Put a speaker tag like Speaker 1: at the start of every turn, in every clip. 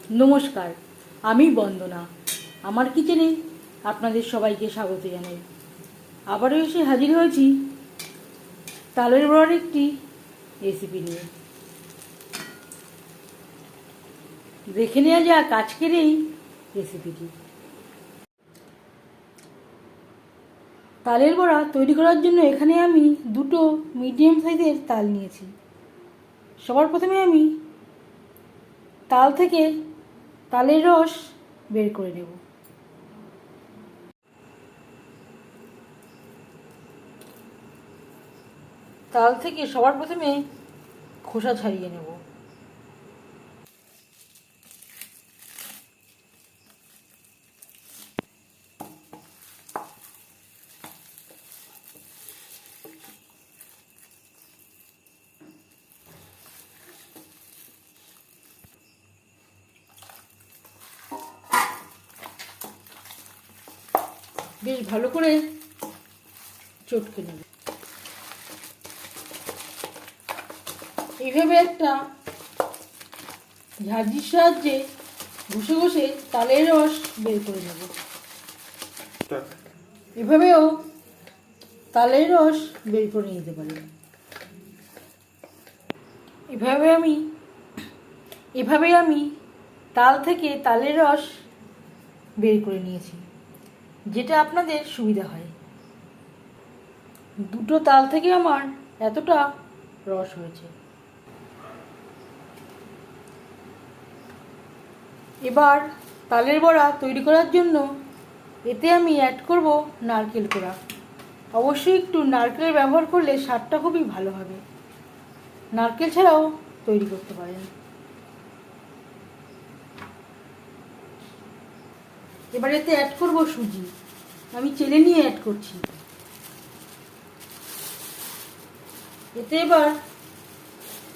Speaker 1: নমস্কার, আমি বন্দনা। আমার কিচেনে আপনাদের সবাইকে স্বাগত জানাই। আবারও এসে হাজির হয়েছি তালের বড়ার একটি রেসিপি নিয়ে। দেখে নেওয়া যাক আজকের এই রেসিপিটি। তালের বড়া তৈরি করার জন্য এখানে আমি দুটো মিডিয়াম সাইজের তাল নিয়েছি। সবার প্রথমে আমি তাল থেকে তালের রস বের করে নেব। তাল থেকে সবার প্রথমে খোসা ছাড়িয়ে নেব। বেশ ভালো করে চটকে নেব। এইভাবে একটা ঝাঁঝরির সাহায্যে ঘষে ঘষে তালের রস বের করে নেব। এভাবেও তালের রস বের করে নিতে পারি। এভাবে আমি তাল থেকে তালের রস বের করে নিয়েছি, যেটা আপনাদের সুবিধা হয়। দুটো তাল থেকে আমার এতটা রস হয়েছে। এবার তালের বড়া তৈরি করার জন্য এতে আমি অ্যাড করব নারকেল কোড়া। অবশ্যই একটু নারকেল ব্যবহার করলে স্বাদটা খুবই ভালো হবে। নারকেল ছাড়াও তৈরি করতে পারেন। এবার এতে অ্যাড করব সুজি। আমি চেলে নিয়ে অ্যাড করছি। এতে এবার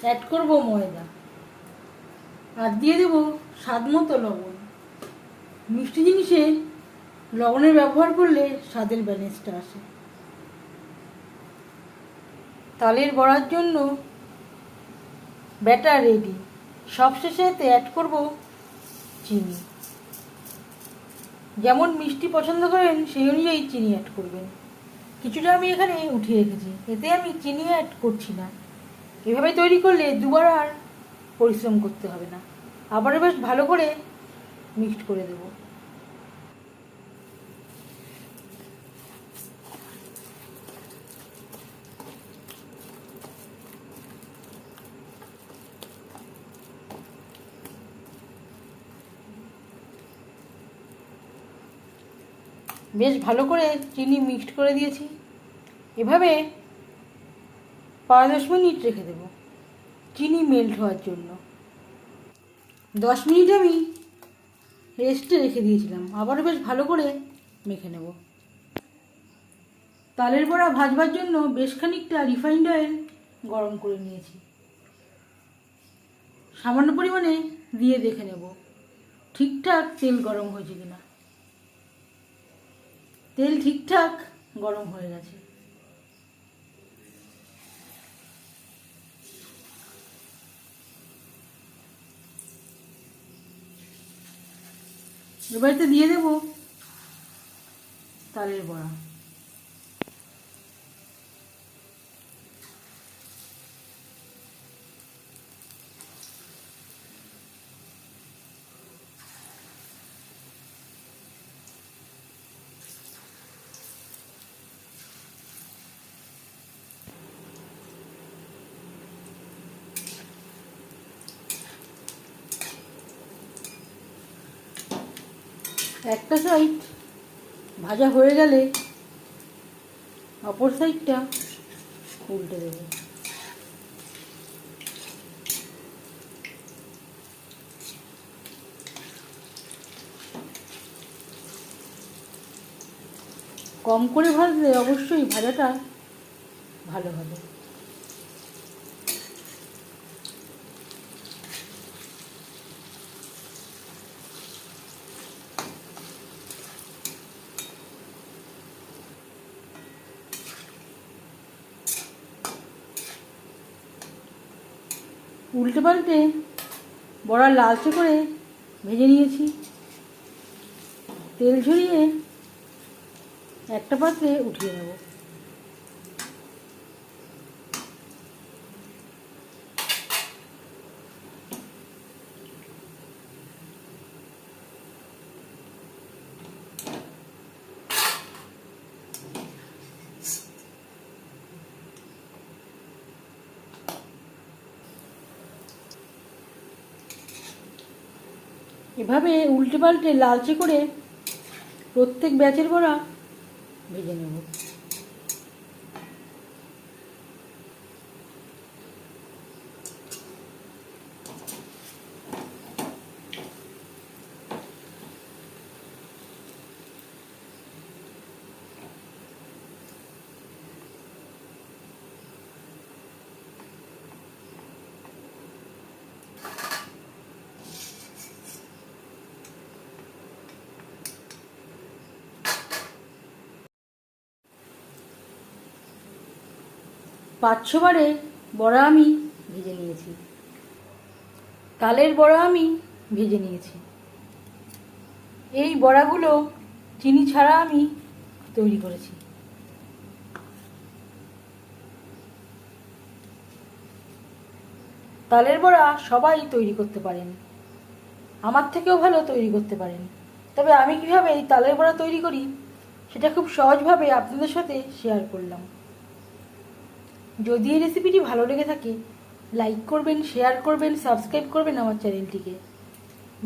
Speaker 1: অ্যাড করব ময়দা আর দিয়ে দেব স্বাদ মতো লবণ। মিষ্টি জিনিসে লবণের ব্যবহার করলে স্বাদের ব্যালেন্সটা আসে। তালের বড়ার জন্য ব্যাটার রেডি। সবশেষে এতে অ্যাড করব চিনি। যেমন মিষ্টি পছন্দ করেন সেই অনুযায়ী চিনি অ্যাড করবেন। কিছুটা আমি এখানে উঠিয়ে রেখেছি, এতে আমি চিনি অ্যাড করছি না। এভাবে তৈরি করলে দুবার আর পরিশ্রম করতে হবে না। আবারও বেশ ভালো করে মিক্সড করে দেব। বেশ ভালো করে চিনি মিক্সড করে দিয়েছি। এভাবে 5-10 মিনিট রেখে দেব চিনি মেল্ট হওয়ার জন্য। 10 মিনিট আমি রেস্টে রেখে দিয়েছিলাম। আবারও বেশ ভালো করে মেখে নেব। তালের বড়া ভাজবার জন্য বেশ খানিকটা রিফাইন্ড অয়েল গরম করে নিয়েছি। সামান্য পরিমাণে দিয়ে দেখে নেব ঠিকঠাক তেল গরম হয়েছে কিনা। তেল ঠিকঠাক গরম হয়ে গেছে। এবারে দিয়ে দেব তালের বড়া। একটা সাইড ভাজা হয়ে গেলে অপর সাইডটা উল্টে দেব। কম করে ভাজলে অবশ্যই ভাজাটা ভালো হবে। উল্টে পাল্টে বড়া লালচে করে ভেজে নিয়েছি। তেল ঝরিয়ে একটা পাত্রে উঠিয়ে নেব। এভাবে উল্টে পাল্টে লালচে করে প্রত্যেক ব্যাচের বড়া ভেজে নেব। পাঁচ ছবারে বড়া আমি ভেজে নিয়েছি। তালের বড়া আমি ভেজে নিয়েছি। এই বড়াগুলো চিনি ছাড়া আমি তৈরি করেছি। তালের বড়া সবাই তৈরি করতে পারেন, আমার থেকেও ভালো তৈরি করতে পারেন। তবে আমি কীভাবে এই তালের বড়া তৈরি করি সেটা খুব সহজভাবে আপনাদের সাথে শেয়ার করলাম। যদি এই রেসিপিটি ভালো লেগে থাকে লাইক করবেন, শেয়ার করবেন, সাবস্ক্রাইব করবেন আমার চ্যানেলটিকে,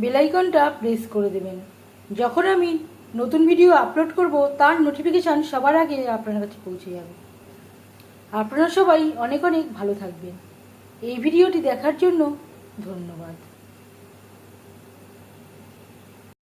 Speaker 1: বেল আইকনটা প্রেস করে দেবেন। যখন আমি নতুন ভিডিও আপলোড করব তার নোটিফিকেশান সবার আগে আপনার কাছে পৌঁছে যাবে। আপনারা সবাই অনেক অনেক ভালো থাকবেন। এই ভিডিওটি দেখার জন্য ধন্যবাদ।